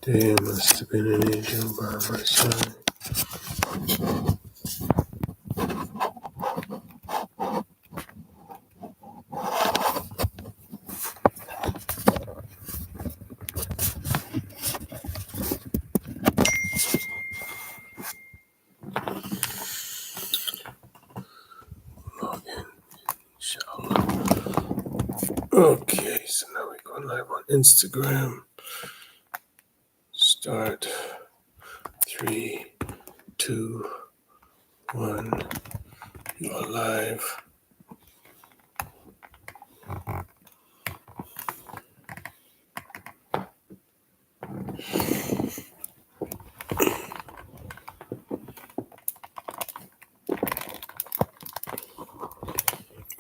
There must have been an angel by my side. Log in, inshallah. Okay, so now we're going live on Instagram. Start 3, 2, 1. You are live.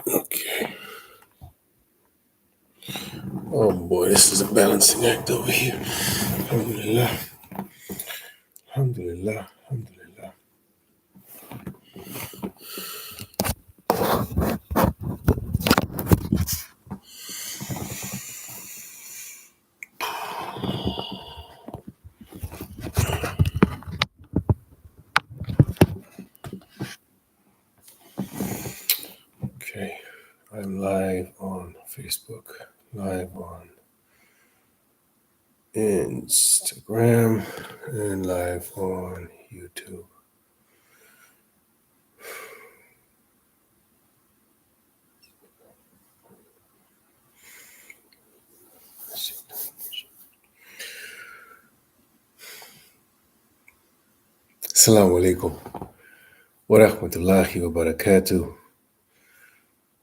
Okay. Oh boy, this is a balancing act over here. Alhamdulillah. Alhamdulillah. Alhamdulillah. Okay. I'm live on Facebook, live on Instagram, and live on YouTube. Assalamu alaikum wa rahmatullahi wa barakatuh.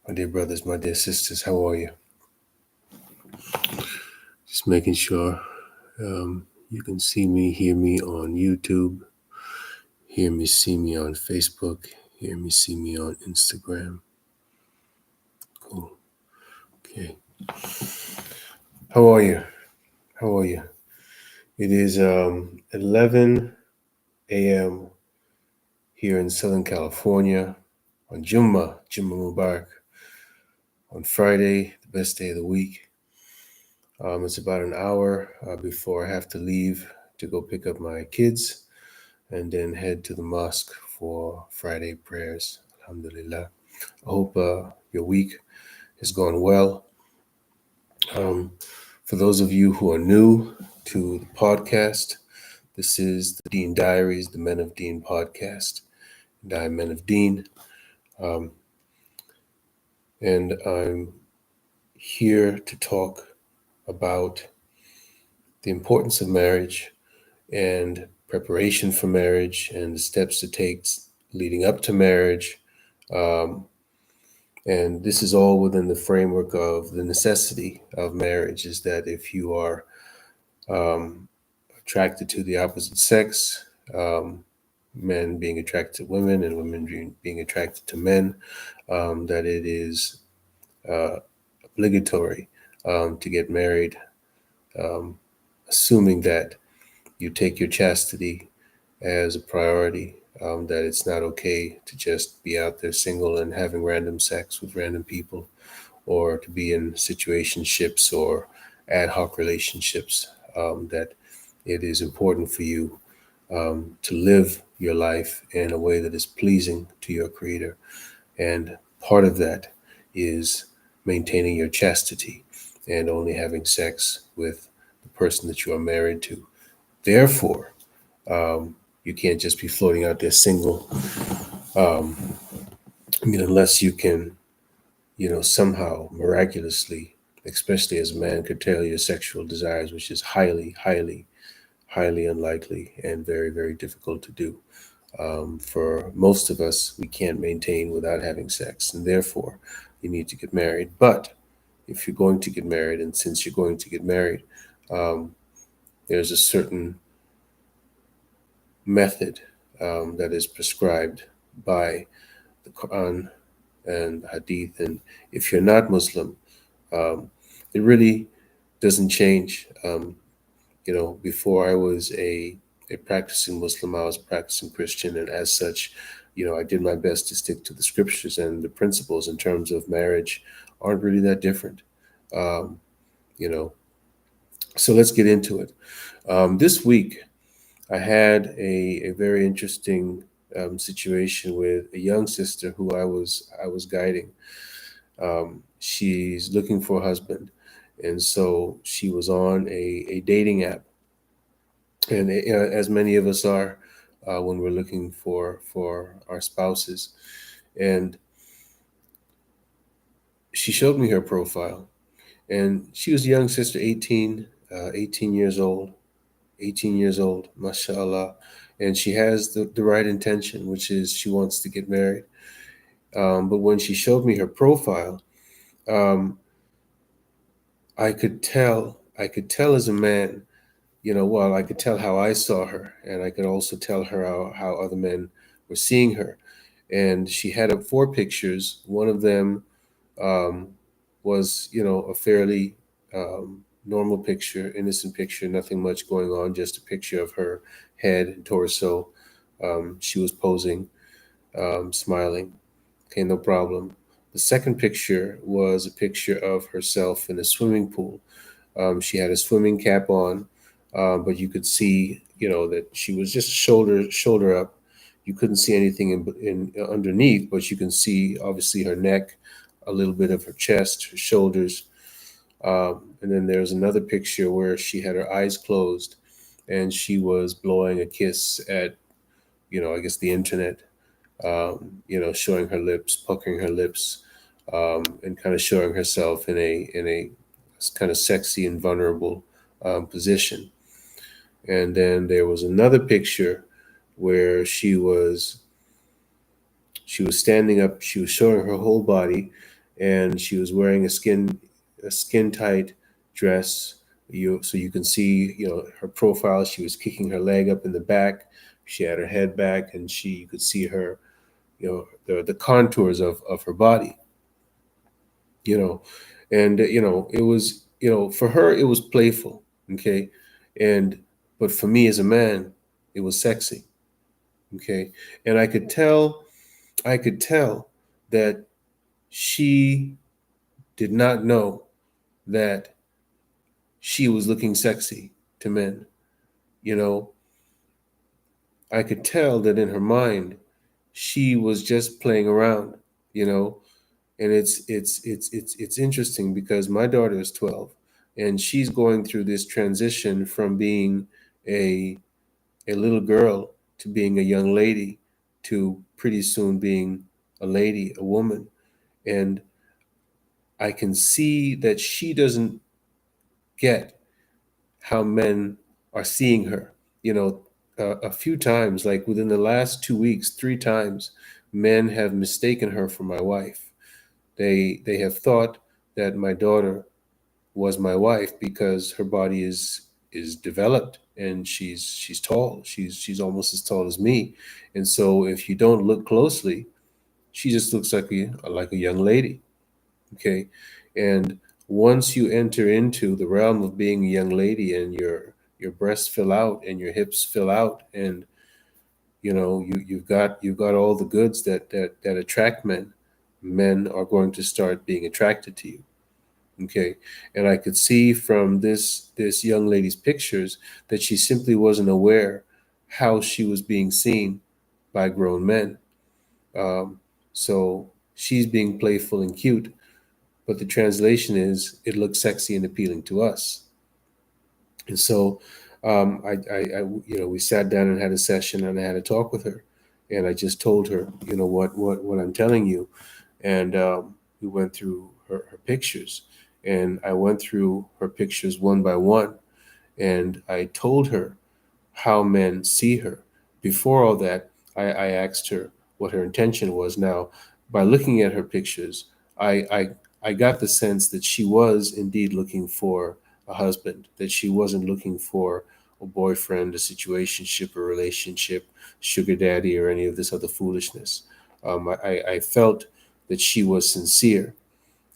My dear brothers, my dear sisters, how are you? Just making sure you can see me, hear me on YouTube, hear me, see me on Facebook, hear me, see me on Instagram. Cool. Okay. How are you? How are you? It is 11 a.m. here in Southern California on Jummah Mubarak, on Friday, the best day of the week. It's about an hour before I have to leave to go pick up my kids and then head to the mosque for Friday prayers. Alhamdulillah. I hope your week has gone well. For those of you who are new to the podcast, this is the Deen Diaries, the Men of Deen podcast. And I'm Men of Deen. And I'm here to talk about the importance of marriage and preparation for marriage and the steps it takes leading up to marriage. And this is all within the framework of the necessity of marriage, is that if you are attracted to the opposite sex, men being attracted to women and women being attracted to men, that it is obligatory to get married, assuming that you take your chastity as a priority, that it's not okay to just be out there single and having random sex with random people, or to be in situationships or ad hoc relationships, that it is important for you to live your life in a way that is pleasing to your Creator. And part of that is maintaining your chastity and only having sex with the person that you are married to. Therefore, you can't just be floating out there single. Unless you can, somehow miraculously, especially as a man, curtail your sexual desires, which is highly, highly, highly unlikely and very, very difficult to do. For most of us, we can't maintain without having sex, and therefore you need to get married. But if you're going to get married, and since you're going to get married, there's a certain method that is prescribed by the Quran and the Hadith. And if you're not Muslim, it really doesn't change. Before I was a practicing Muslim, I was a practicing Christian, and as such, I did my best to stick to the scriptures, and the principles in terms of marriage aren't really that different. Um, you know, So let's get into it. This week, I had a very interesting situation with a young sister who I was guiding. She's looking for a husband, and so she was on a dating app, and as many of us are when we're looking for our spouses. And she showed me her profile, and she was a young sister, 18 years old, 18 years old, mashallah. And she has the right intention, which is she wants to get married. But when she showed me her profile, um, I could tell as a man, well, I could tell how I saw her, and I could also tell her how other men were seeing her. And she had up four pictures. One of them um, was, a fairly normal picture, innocent picture, nothing much going on, just a picture of her head and torso. She was posing, smiling. Okay, no problem. The second picture was a picture of herself in a swimming pool. She had a swimming cap on, but you could see, that she was just shoulder up. You couldn't see anything in underneath, but you can see obviously her neck, a little bit of her chest, her shoulders, and then there's another picture where she had her eyes closed, and she was blowing a kiss at, I guess the internet, showing her lips, puckering her lips, and kind of showing herself in a kind of sexy and vulnerable position. And then there was another picture where she was standing up. She was showing her whole body, and she was wearing a skin tight dress. So you can see, her profile. She was kicking her leg up in the back. She had her head back, and you could see her, the contours of her body, you know and it was, for her it was playful. Okay. And but for me as a man, it was sexy. Okay. And I could tell that she did not know that she was looking sexy to men. you know I could tell that in her mind she was just playing around. you know and it's interesting because my daughter is 12, and she's going through this transition from being a little girl to being a young lady to pretty soon being a lady, a woman. And I can see that she doesn't get how men are seeing her. A few times, like within the last 2 weeks, 3 times, men have mistaken her for my wife. They have thought that my daughter was my wife because her body is developed, and she's tall. She's almost as tall as me. And so if you don't look closely, she just looks like a young lady. Okay. And once you enter into the realm of being a young lady, and your breasts fill out and your hips fill out, and you've got all the goods that attract men, men are going to start being attracted to you. Okay. And I could see from this young lady's pictures that she simply wasn't aware how she was being seen by grown men. um, so she's being playful and cute, but the translation is it looks sexy and appealing to us. And so we sat down and had a session, and I had a talk with her, and I just told her, what I'm telling you. And we went through her pictures, and I went through her pictures one by one, and I told her how men see her. Before all that, I asked her what her intention was. Now, by looking at her pictures, I, I I got the sense that she was indeed looking for a husband, that she wasn't looking for a boyfriend, a situationship, a relationship, sugar daddy, or any of this other foolishness. I felt that she was sincere,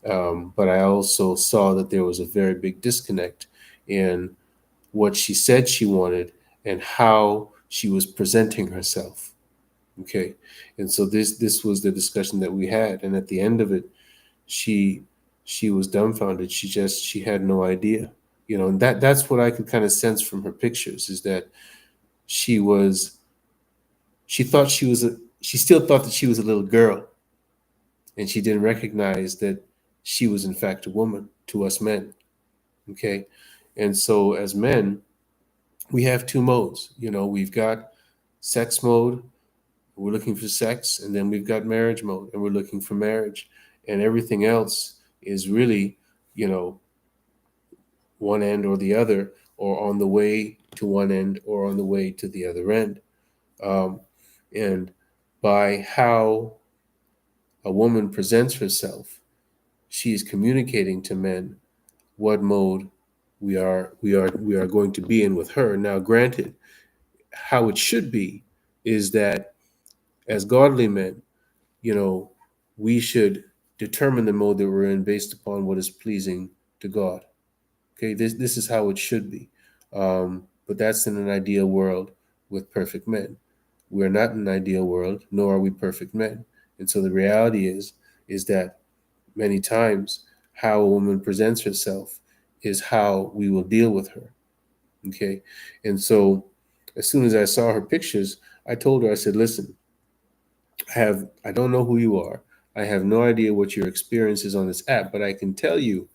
but I also saw that there was a very big disconnect in what she said she wanted and how she was presenting herself. Okay. And so this was the discussion that we had, and at the end of it, she she was dumbfounded. She had no idea. And that's what I could kind of sense from her pictures, is that she was she thought she still thought that she was a little girl, and she didn't recognize that she was in fact a woman to us men. Okay. And so as men, we have two modes. We've got sex mode, we're looking for sex, and then we've got marriage mode, and we're looking for marriage. And everything else is really, you know, one end or the other, or on the way to one end or on the way to the other end. Um, and by how a woman presents herself, she is communicating to men what mode we are going to be in with her. Now, granted, how it should be is that as godly men, you know, we should determine the mode that we're in based upon what is pleasing to God. Okay, this is how it should be. But that's in an ideal world with perfect men. We're not in an ideal world, nor are we perfect men. And so the reality is that many times how a woman presents herself is how we will deal with her. Okay, and so as soon as I saw her pictures, I told her, I said, listen, I don't know who you are. I have no idea what your experience is on this app, but I can tell you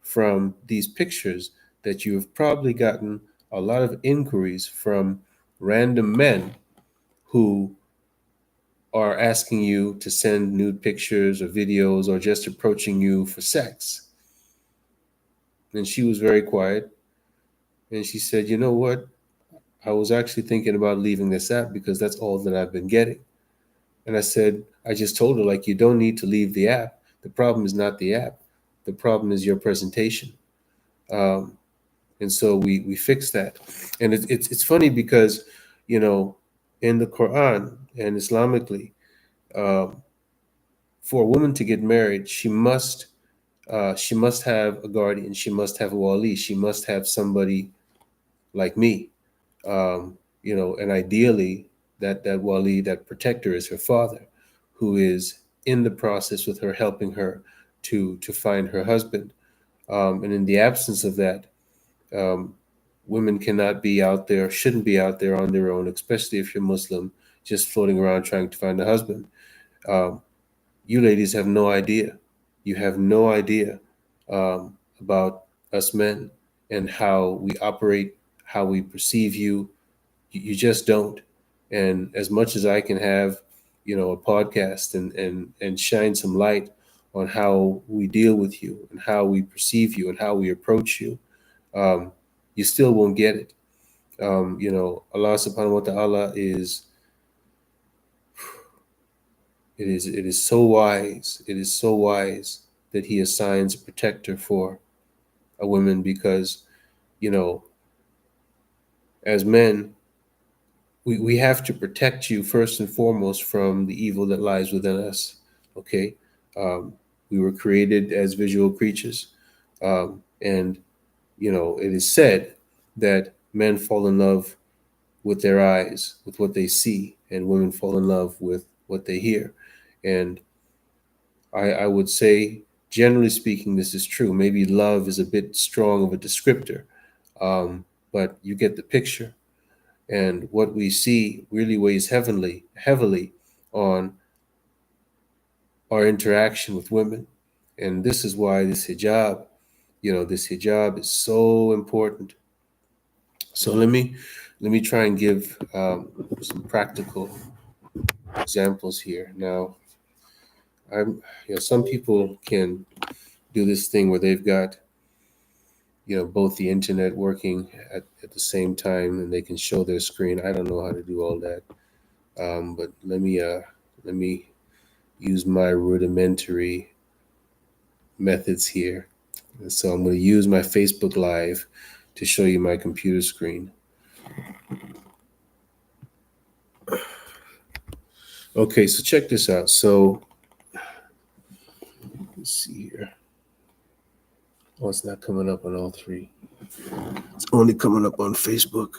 from these pictures that you have probably gotten a lot of inquiries from random men who are asking you to send nude pictures or videos or just approaching you for sex. And she was very quiet. And she said, you know what? I was actually thinking about leaving this app because that's all that I've been getting. And I said, I just told her, like, you don't need to leave the app. The problem is not the app. The problem is your presentation. Um, and so we fixed that. And it's funny because, you know, in the Quran and Islamically, um, for a woman to get married, she must have a guardian. She must have a wali. She must have somebody like me. And ideally, that wali, that protector, is her father, who is in the process with her, helping her to find her husband. And in the absence of that, um, women cannot be out there, shouldn't be out there on their own, especially if you're Muslim, just floating around trying to find a husband. Um, you ladies have no idea. You have no idea about us men and how we operate, how we perceive you. You just don't. And as much as I can have, a podcast and shine some light on how we deal with you and how we perceive you and how we approach you, um, you still won't get it. Allah subhanahu wa ta'ala it is so wise. It is so wise that he assigns a protector for a woman because, you know, as men, we have to protect you first and foremost from the evil that lies within us. Okay. We were created as visual creatures. And, it is said that men fall in love with their eyes, with what they see, and women fall in love with what they hear. And I would say, generally speaking, this is true. Maybe love is a bit strong of a descriptor, but you get the picture. And what we see really weighs heavily on our interaction with women. And this is why this hijab is so important. So let me try and give some practical examples here. Now, some people can do this thing where they've got both the internet working at the same time, and they can show their screen. I don't know how to do all that, but let me use my rudimentary methods here. So I'm going to use my Facebook Live to show you my computer screen. Okay, so check this out. So let's see here. Oh, it's not coming up on all three. It's only coming up on Facebook.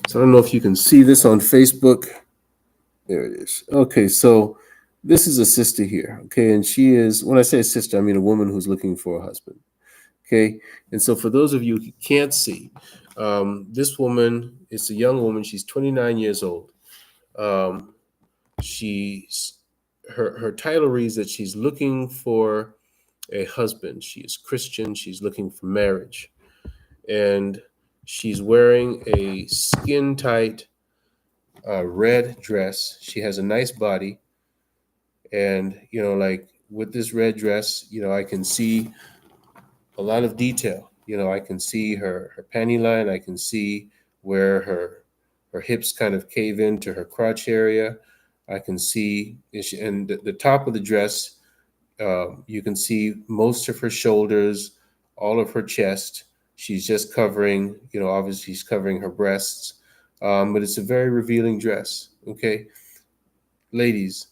So I don't know if you can see this on Facebook. There it is. Okay, so This is a sister here, okay? And she is, when I say a sister, I mean a woman who's looking for a husband, okay? And so for those of you who can't see, this woman is a young woman. She's 29 years old. Um, she's her title reads that she's looking for a husband. She is Christian. She's looking for marriage, and she's wearing a skin tight red dress. She has a nice body, and like with this red dress, I can see a lot of detail. I can see her panty line. I can see where her hips kind of cave into her crotch area. I can see, and the top of the dress, you can see most of her shoulders, all of her chest. She's just covering, obviously she's covering her breasts, but it's a very revealing dress. Okay, ladies,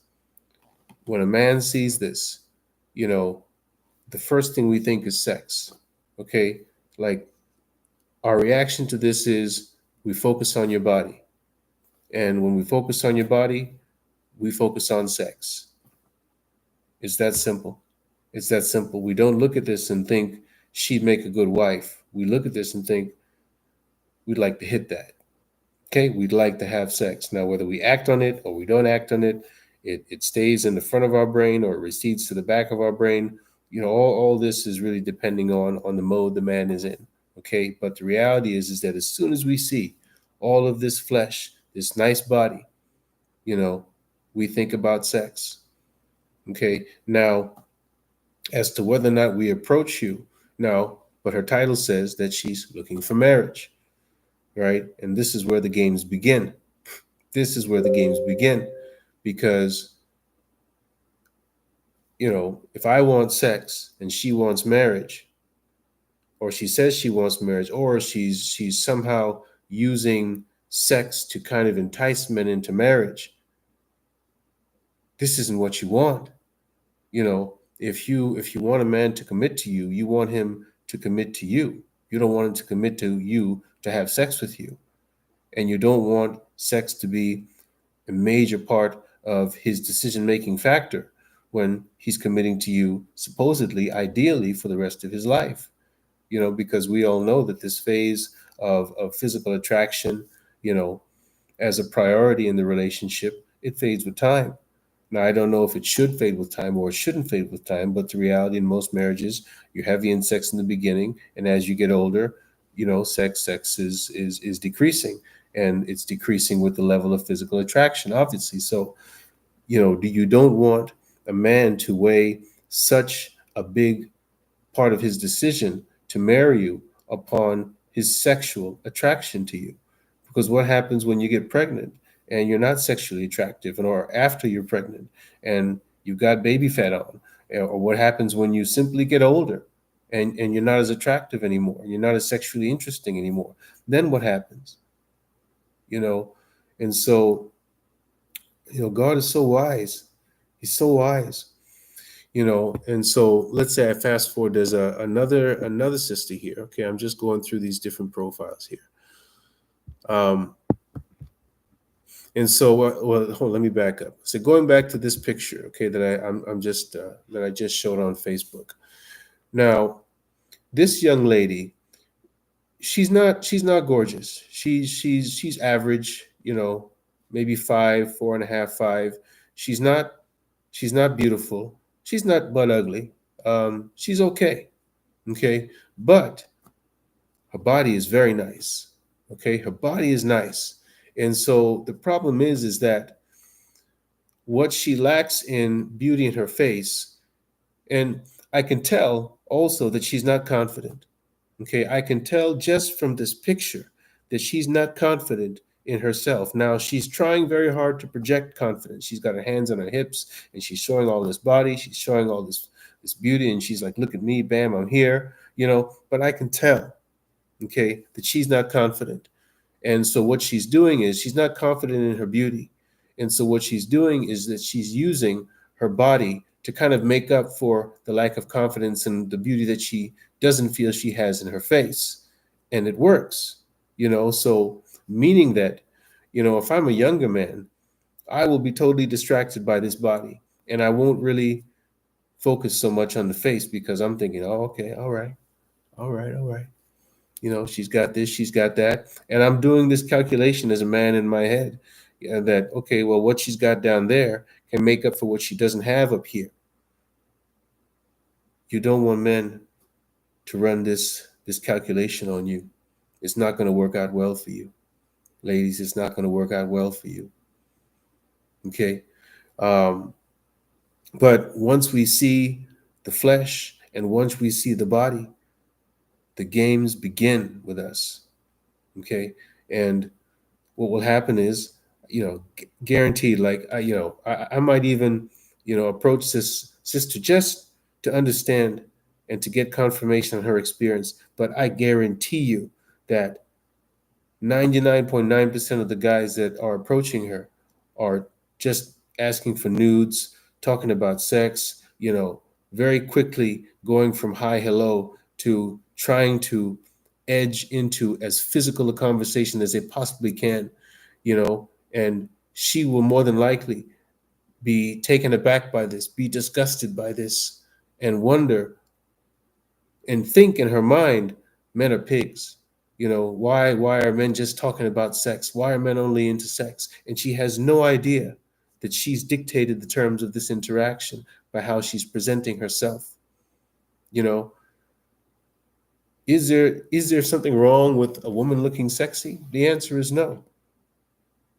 when a man sees this, you know, the first thing we think is sex. Okay, like our reaction to this is we focus on your body, and when we focus on your body, we focus on sex. It's that simple. It's that simple. We don't look at this and think she'd make a good wife. We look at this and think we'd like to hit that. Okay, we'd like to have sex. Now, whether we act on it or we don't act on it, it stays in the front of our brain or it recedes to the back of our brain. All this is really depending on the mode the man is in. Okay, but the reality is that as soon as we see all of this flesh, this nice body, you know, we think about sex. Okay, now as to whether or not we approach you now, but her title says that she's looking for marriage, right? And this is where the games begin. This is where the games begin because, if I want sex and she wants marriage, or she says she wants marriage, or she's somehow using sex to kind of entice men into marriage, this isn't what you want. If you want a man to commit to you, you want him to commit to you. You don't want him to commit to you to have sex with you. And you don't want sex to be a major part of his decision-making factor when he's committing to you, supposedly, ideally, for the rest of his life. Because we all know that this phase of physical attraction, you know, as a priority in the relationship, it fades with time. Now, I don't know if it should fade with time or it shouldn't fade with time, but the reality in most marriages, you're heavy in sex in the beginning, and as you get older, sex is decreasing, and it's decreasing with the level of physical attraction, obviously. So, you don't want a man to weigh such a big part of his decision to marry you upon his sexual attraction to you. Because what happens when you get pregnant and you're not sexually attractive, and or after you're pregnant and you've got baby fat on, or what happens when you simply get older and you're not as attractive anymore, you're not as sexually interesting anymore, then what happens? You know, and so, God is so wise. He's so wise. And so let's say I fast forward, there's another sister here. Okay, I'm just going through these different profiles here. And so, hold on, let me back up. So going back to this picture, okay, that I just showed on Facebook. Now, this young lady, she's not gorgeous. She's average, maybe 5, 4.5, 5. She's not beautiful. She's not butt ugly. She's okay. Okay, but her body is very nice. Okay, her body is nice. And so the problem is that what she lacks in beauty in her face, and I can tell also that she's not confident. Okay, I can tell just from this picture that she's not confident in herself. Now, she's trying very hard to project confidence. She's got her hands on her hips and she's showing all this body, she's showing all this beauty, and she's like, look at me, bam, I'm here, but I can tell, okay, that she's not confident. And so what she's doing is she's not confident in her beauty. And so what she's doing is that she's using her body to kind of make up for the lack of confidence and the beauty that she doesn't feel she has in her face. And it works, so meaning that, if I'm a younger man, I will be totally distracted by this body. And I won't really focus so much on the face because I'm thinking, oh, okay, all right, all right, all right. She's got this, she's got that. And I'm doing this calculation as a man in my head, that, okay, well, what she's got down there can make up for what she doesn't have up here. You don't want men to run this calculation on you. It's not going to work out well for you. Ladies, it's not going to work out well for you. Okay? Um, but once we see the flesh and once we see the body, the games begin with us. Okay? And what will happen is, guaranteed, like, I might even, approach this sister just to understand and to get confirmation on her experience. But I guarantee you that 99.9% of the guys that are approaching her are just asking for nudes, talking about sex, very quickly going from hi, hello to trying to edge into as physical a conversation as they possibly can, and she will more than likely be taken aback by this, be disgusted by this, and wonder and think in her mind, men are pigs. Why are men just talking about sex? Why are men only into sex? And she has no idea that she's dictated the terms of this interaction by how she's presenting herself. You know, is there something wrong with a woman looking sexy? The answer is no.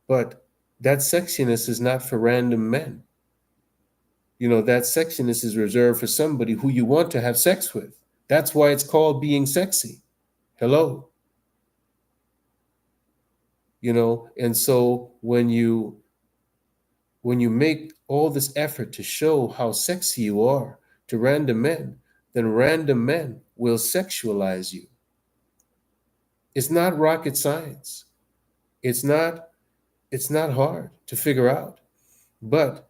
But that sexiness is not for random men. That sexiness is reserved for somebody who you want to have sex with. That's why it's called being sexy. Hello. And so when you make all this effort to show how sexy you are to random men, then random men will sexualize you. It's not rocket science. It's not hard to figure out. But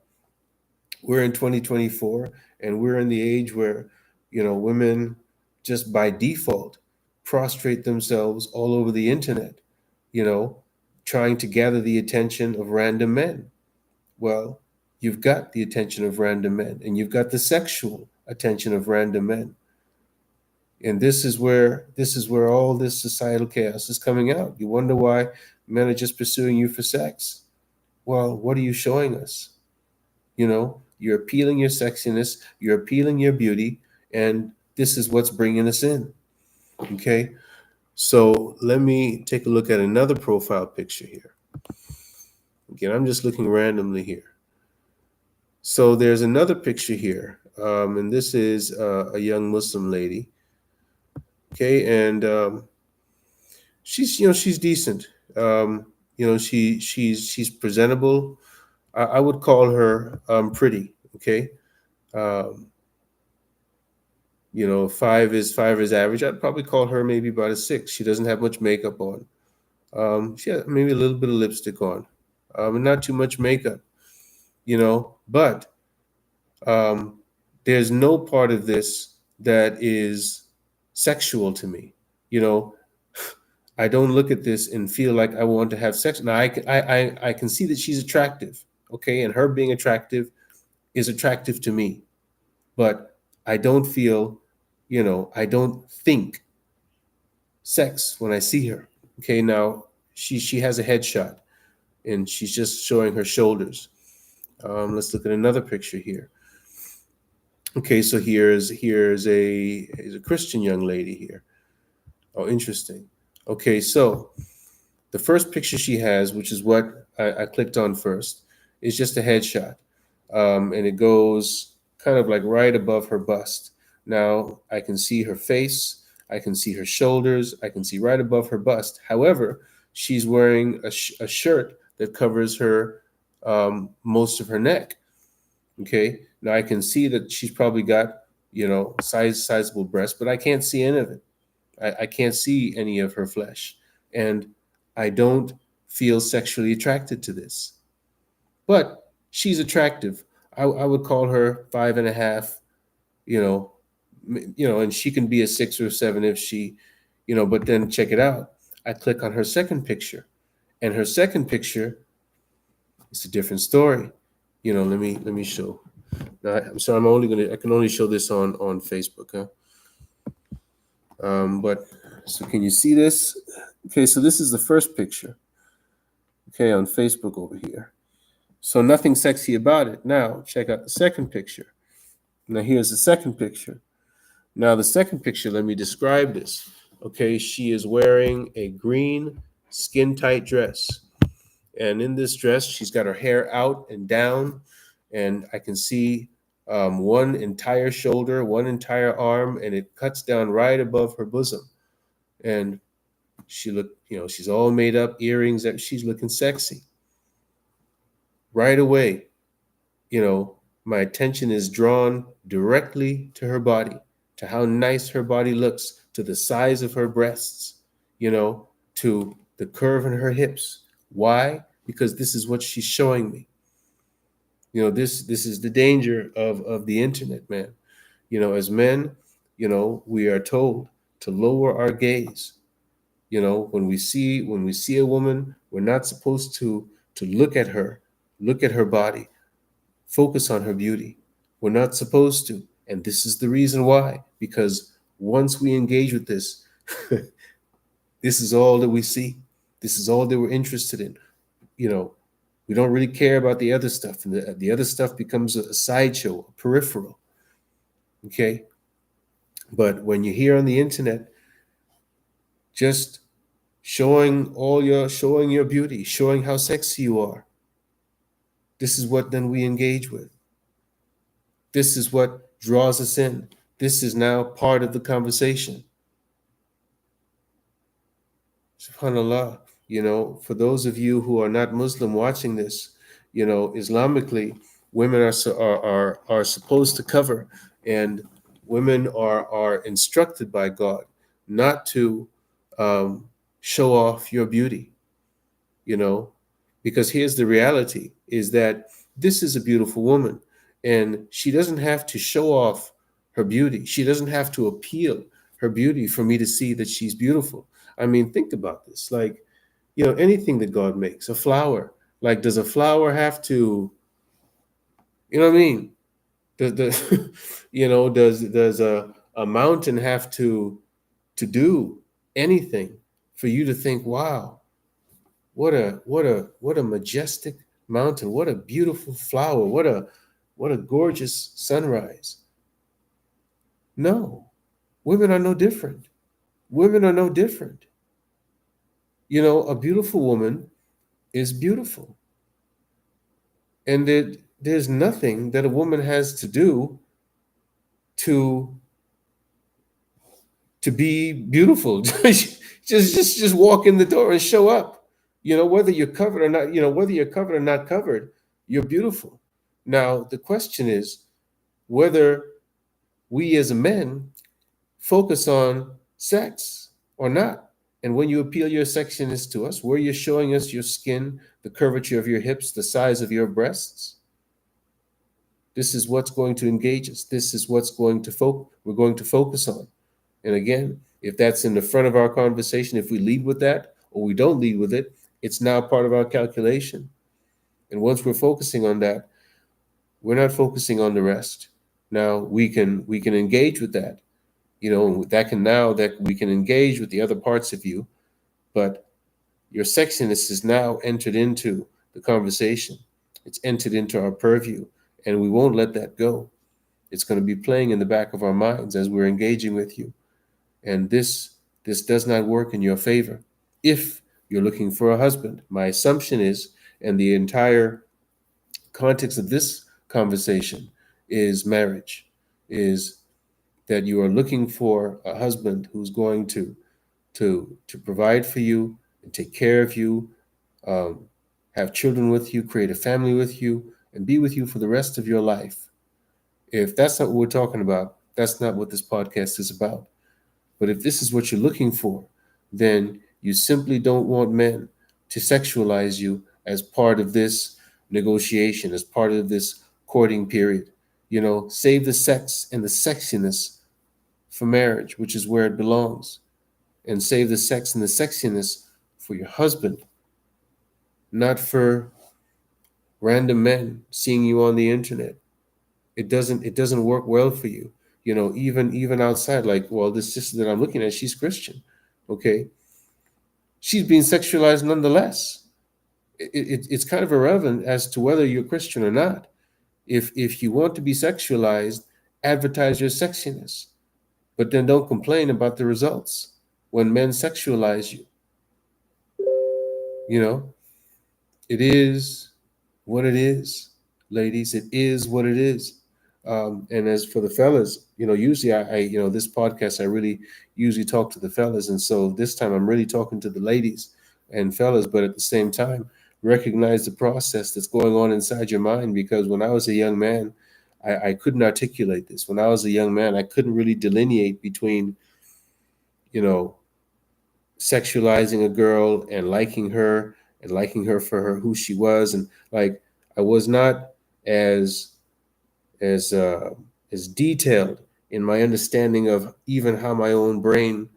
we're in 2024 and we're in the age where women just by default prostrate themselves all over the internet, trying to gather the attention of random men. Well, you've got the attention of random men and you've got the sexual attention of random men. And this is where all this societal chaos is coming out. You wonder why men are just pursuing you for sex. Well, what are you showing us? You're appealing your sexiness, you're appealing your beauty, and this is what's bringing us in. Okay? So let me take a look at another profile picture here. Again, I'm just looking randomly here. So there's another picture here, and this is a young Muslim lady. Okay, and she's decent. She's presentable. I would call her pretty. Okay, 5 is average. I'd probably call her maybe about a 6. She doesn't have much makeup on. She has maybe a little bit of lipstick on, and not too much makeup. But there's no part of this that is sexual to me. I don't look at this and feel like I want to have sex. Now I can see that she's attractive, okay, and her being attractive is attractive to me, but I don't feel, I don't think sex when I see her. Okay, now she has a headshot, and she's just showing her shoulders. Let's look at another picture here. Okay, so here's a Christian young lady here. Oh, interesting. Okay, so the first picture she has, which is what I clicked on first, is just a headshot. And it goes kind of like right above her bust. Now, I can see her face, I can see her shoulders, I can see right above her bust. However, she's wearing a shirt that covers her most of her neck. Okay, now I can see that she's probably got, sizable breasts, but I can't see any of it. I can't see any of her flesh. And I don't feel sexually attracted to this. But she's attractive. I would call her 5.5, and she can be a 6 or 7 if she, but then check it out. I click on her second picture, and her second picture is a different story. Let me show. Now, I can only show this on Facebook, huh? But so can you see this? Okay, so this is the first picture. Okay, on Facebook over here. So nothing sexy about it. Now check out the second picture. Now here's the second picture. Now the second picture, let me describe this. Okay, she is wearing a green skin tight dress. And in this dress, she's got her hair out and down, and I can see one entire shoulder, one entire arm, and it cuts down right above her bosom. And she's all made up, earrings, that she's looking sexy. Right away, my attention is drawn directly to her body, to how nice her body looks, to the size of her breasts, to the curve in her hips. Why? Because this is what she's showing me. This is the danger of the internet, man. As men, we are told to lower our gaze. When we see a woman, we're not supposed to look at her body, focus on her beauty. We're not supposed to. And this is the reason why. Because once we engage with this, this is all that we see. This is all that we're interested in. We don't really care about the other stuff. And the other stuff becomes a sideshow, a peripheral. Okay? But when you're here on the internet, just showing your beauty, showing how sexy you are, this is what then we engage with. This is what draws us in. This is now part of the conversation. SubhanAllah, for those of you who are not Muslim watching this, Islamically, women are supposed to cover, and women are instructed by God not to show off your beauty, because here's the reality is that this is a beautiful woman, and she doesn't have to show off her beauty. She doesn't have to appeal her beauty for me to see that she's beautiful. I mean, think about this. Like, anything that God makes, a flower, like, does a flower have to, what I mean? The does a mountain have to do anything for you to think, wow, what a majestic mountain, what a beautiful flower, what a gorgeous sunrise? No, women are no different. Women are no different. A beautiful woman is beautiful. And there's nothing that a woman has to do to be beautiful. just walk in the door and show up. Whether you're covered or not, whether you're covered or not covered, you're beautiful. Now, the question is whether we as men focus on sex or not. And when you appeal your sexiness to us, where you're showing us your skin, the curvature of your hips, the size of your breasts, this is what's going to engage us. This is what's we're going to focus on. And again, if that's in the front of our conversation, if we lead with that or we don't lead with it, it's now part of our calculation. And once we're focusing on that, we're not focusing on the rest. Now we can engage with that. That we can engage with the other parts of you, but your sexiness is now entered into the conversation. It's entered into our purview, and we won't let that go. It's going to be playing in the back of our minds as we're engaging with you. And this does not work in your favor. If you're looking for a husband, my assumption is, and the entire context of this conversation is marriage, is that you are looking for a husband who's going to provide for you and take care of you, have children with you, create a family with you, and be with you for the rest of your life. If that's not what we're talking about, that's not what this podcast is about. But if this is what you're looking for, then you simply don't want men to sexualize you as part of this negotiation, as part of this courting period. Save the sex and the sexiness for marriage, which is where it belongs. And save the sex and the sexiness for your husband, not for random men seeing you on the internet. it doesn't work well for you. Even outside, like, well, this sister that I'm looking at, she's Christian. Okay, she's being sexualized nonetheless. It's kind of irrelevant as to whether you're Christian or not. If you want to be sexualized, advertise your sexiness, but then don't complain about the results when men sexualize you. You know, it is what it is, ladies. It is what it is. And as for the fellas, usually this podcast, I really usually talk to the fellas. And so this time I'm really talking to the ladies and fellas, but at the same time, recognize the process that's going on inside your mind. Because when I was a young man, I couldn't articulate this. When I was a young man, I couldn't really delineate between, you know, sexualizing a girl and liking her for her who she was. And like, I was not as as uh, as detailed in my understanding of even how my own brain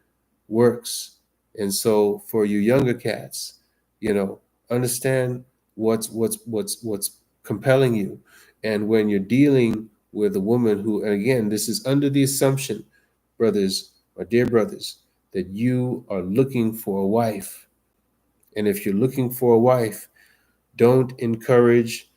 works. And so for you younger cats, you know, understand what's compelling you. And when you're dealing with a woman who, and again, this is under the assumption, brothers, my dear brothers, that you are looking for a wife. And if you're looking for a wife, don't encourage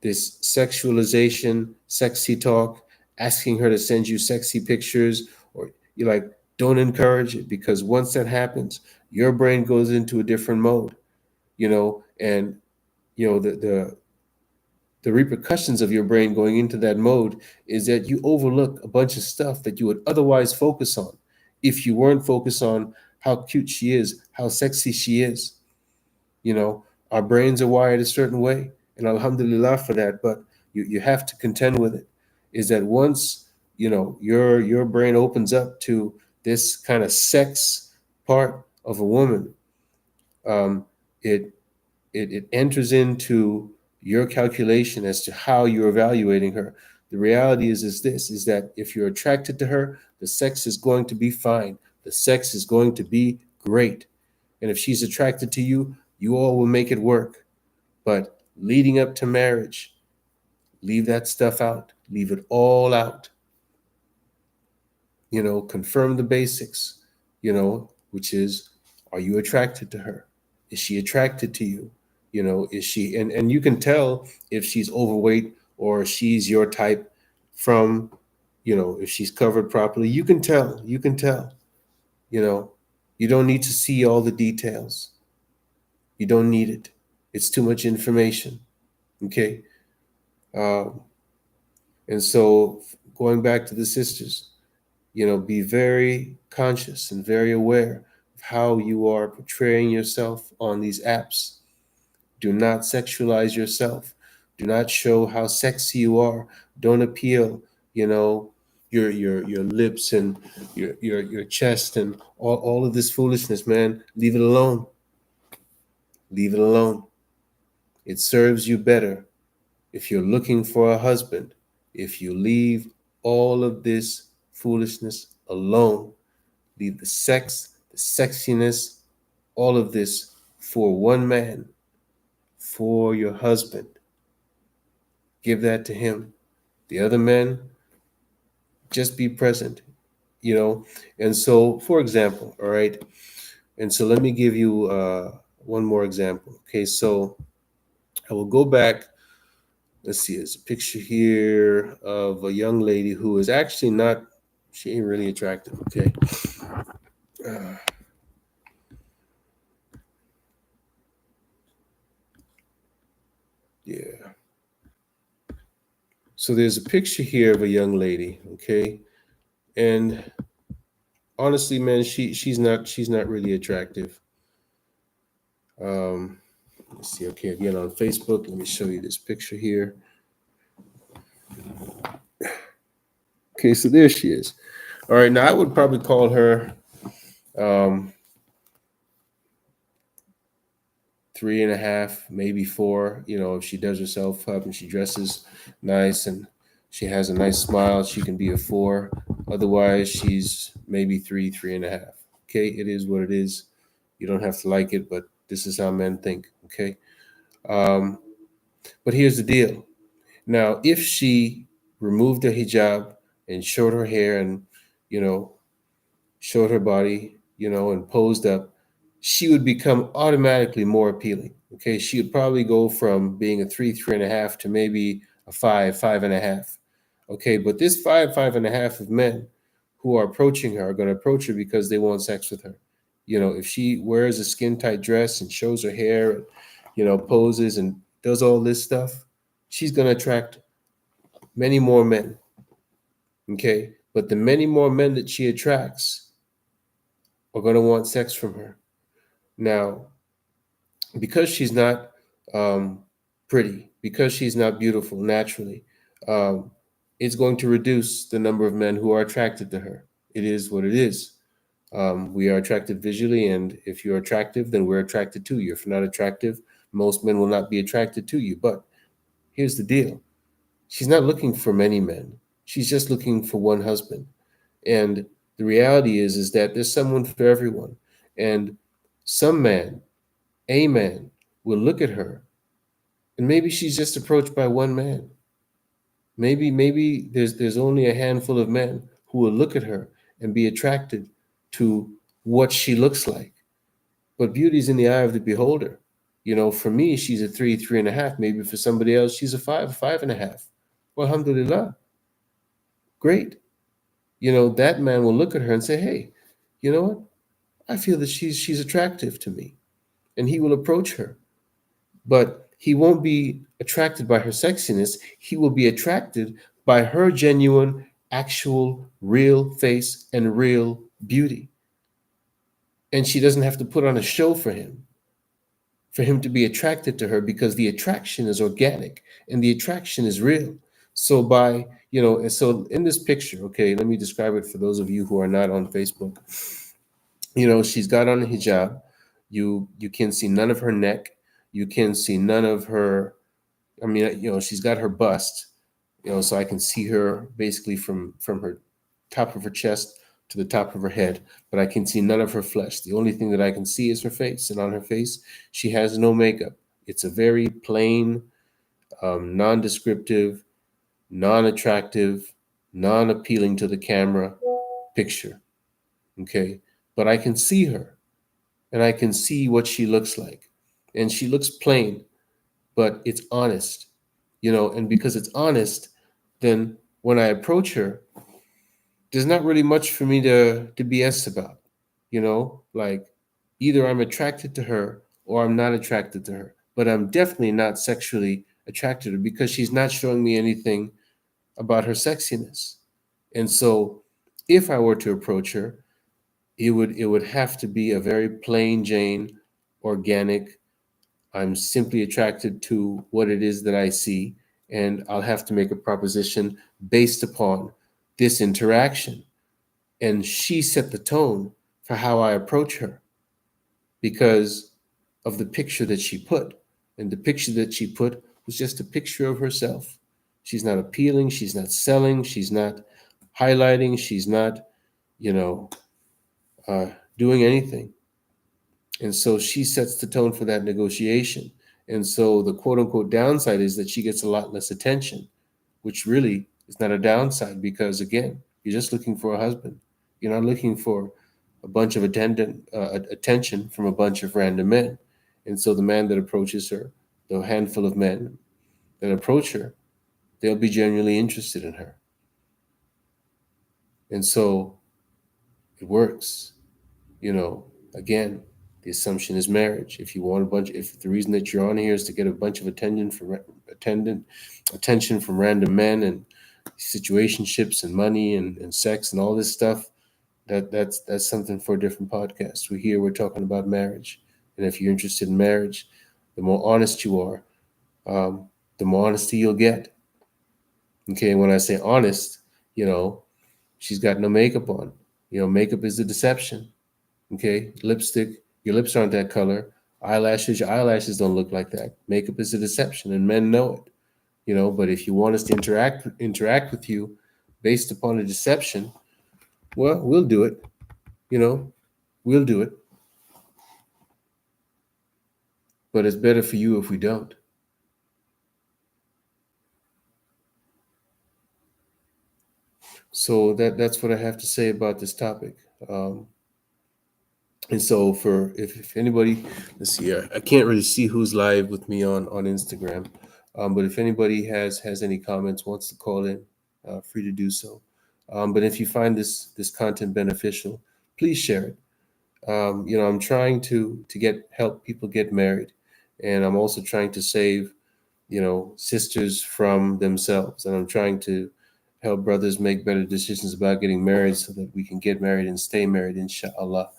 this sexualization, sexy talk, asking her to send you sexy pictures, or you're like, don't encourage it, because once that happens, your brain goes into a different mode, and the repercussions of your brain going into that mode is that you overlook a bunch of stuff that you would otherwise focus on if you weren't focused on how cute she is, how sexy she is. you know our brains are wired a certain way, and alhamdulillah for that, but you have to contend with it. Is that once your brain opens up to this kind of sex part of a woman, um, it, it enters into your calculation as to how you're evaluating her. The reality is this, is that if you're attracted to her, the sex is going to be fine, the sex is going to be great. And if she's attracted to you, you all will make it work. But leading up to marriage, leave that stuff out. Leave it all out. Confirm the basics, which is, are you attracted to her? Is she attracted to you? Is she, and you can tell if she's overweight or she's your type from, if she's covered properly. You can tell. you know you don't need to see all the details. You don't need it. It's too much information. Okay. Um, and so, going back to the sisters, be very conscious and very aware of how you are portraying yourself on these apps. Do not sexualize yourself. Do not show how sexy you are. Don't appeal, your lips and your chest and all of this foolishness, man. Leave it alone. Leave it alone. It serves you better if you're looking for a husband, if you leave all of this foolishness alone. Leave the sex, the sexiness, all of this for one man, for your husband. Give that to him. The other men, just be present, you know. And so, for example, all right. And so, let me give you one more example. Okay, so I will go back. Let's see, there's a picture here of a young lady who is actually not, she ain't really attractive. Okay. Uh, yeah. So there's a picture here of a young lady. Okay. And honestly, man, she's not really attractive. Um, let's see. Okay, again on Facebook, let me show you this picture here. Okay, so there she is. All right, now I would probably call her um, 3.5, maybe 4. If she does herself up and she dresses nice and she has a nice smile, she can be a 4. Otherwise, she's maybe 3, 3.5. Okay, it is what it is. You don't have to like it, but this is how men think. Okay. Um, but here's the deal. Now, if she removed the hijab and showed her hair and, you know, showed her body, and posed up, she would become automatically more appealing. Okay. She would probably go from being a 3.5 to maybe a 5.5. Okay. But this 5.5 of men who are approaching her are going to approach her because they want sex with her. If she wears a skin tight dress and shows her hair and, poses and does all this stuff, she's going to attract many more men. Okay. But the many more men that she attracts are going to want sex from her. Now, because she's not pretty, because she's not beautiful naturally, um, it's going to reduce the number of men who are attracted to her. It is what it is. We are attracted visually, and if you're attractive, then we're attracted to you. If you're not attractive, most men will not be attracted to you. But here's the deal. She's not looking for many men. She's just looking for one husband. And the reality is that there's someone for everyone. And some man, a man, will look at her, and maybe she's just approached by one man. Maybe there's only a handful of men who will look at her and be attracted to what she looks like. But beauty's in the eye of the beholder. For me, she's a 3.5. Maybe for somebody else, she's a 5.5. Well, alhamdulillah, great. That man will look at her and say, hey, you know what? I feel that she's attractive to me. And he will approach her. But he won't be attracted by her sexiness. He will be attracted by her genuine, actual, real face and real beauty. And she doesn't have to put on a show for him to be attracted to her, because the attraction is organic and the attraction is real. So and so in this picture, okay, let me describe it for those of you who are not on Facebook. She's got on a hijab. You can see none of her neck. You can see none of her. I mean, she's got her bust, so I can see her basically from her top of her chest to the top of her head, but I can see none of her flesh. The only thing that I can see is her face, and on her face, she has no makeup. It's a very plain, non-descriptive, non-attractive, non-appealing to the camera picture. Okay, but I can see her, and I can see what she looks like, and she looks plain, but it's honest. And because it's honest, then when I approach her, there's not really much for me to BS about. Like, either I'm attracted to her or I'm not attracted to her, but I'm definitely not sexually attracted to her because she's not showing me anything about her sexiness. And so if I were to approach her, it would have to be a very plain Jane, organic, I'm simply attracted to what it is that I see, and I'll have to make a proposition based upon this interaction. And she set the tone for how I approach her because of the picture that she put. And the picture that she put was just a picture of herself. She's not appealing. She's not selling. She's not highlighting. She's not, you know, doing anything. And so she sets the tone for that negotiation. And so the quote unquote downside is that she gets a lot less attention, which really is not a downside because, again, you're just looking for a husband. You're not looking for a bunch of attention from a bunch of random men. And so the man that approaches her, the handful of men that approach her, they'll be genuinely interested in her. And so it works. Again, the assumption is marriage. If you want if the reason that you're on here is to get a bunch of attention from random men and situationships and money and sex and all this stuff, that's something for a different podcast. We're talking about marriage. And if you're interested in marriage, the more honest you are, the more honesty you'll get. Okay, and when I say honest, she's got no makeup on. Makeup is a deception. Okay, lipstick, your lips aren't that color. Your eyelashes don't look like that. Makeup is a deception, and men know it. But if you want us to interact with you based upon a deception, well, we'll do it. We'll do it. But it's better for you if we don't. So that's what I have to say about this topic. Um, and so for if anybody, let's see, I can't really see who's live with me on Instagram, but if anybody has any comments, wants to call in, free to do so. But if you find this content beneficial, please share it. I'm trying to get help people get married, and I'm also trying to save sisters from themselves, and I'm trying to help brothers make better decisions about getting married so that we can get married and stay married, inshallah.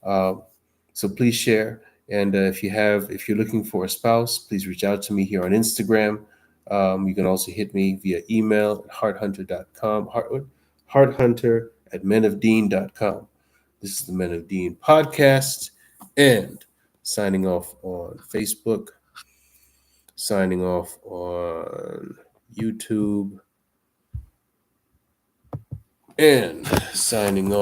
Um, so please share. And if you're looking for a spouse, please reach out to me here on Instagram. You can also hit me via email at hearthunter.com, hearthunter at menofdean.com. This is the Men of Dean podcast, and signing off on Facebook, signing off on YouTube, and signing off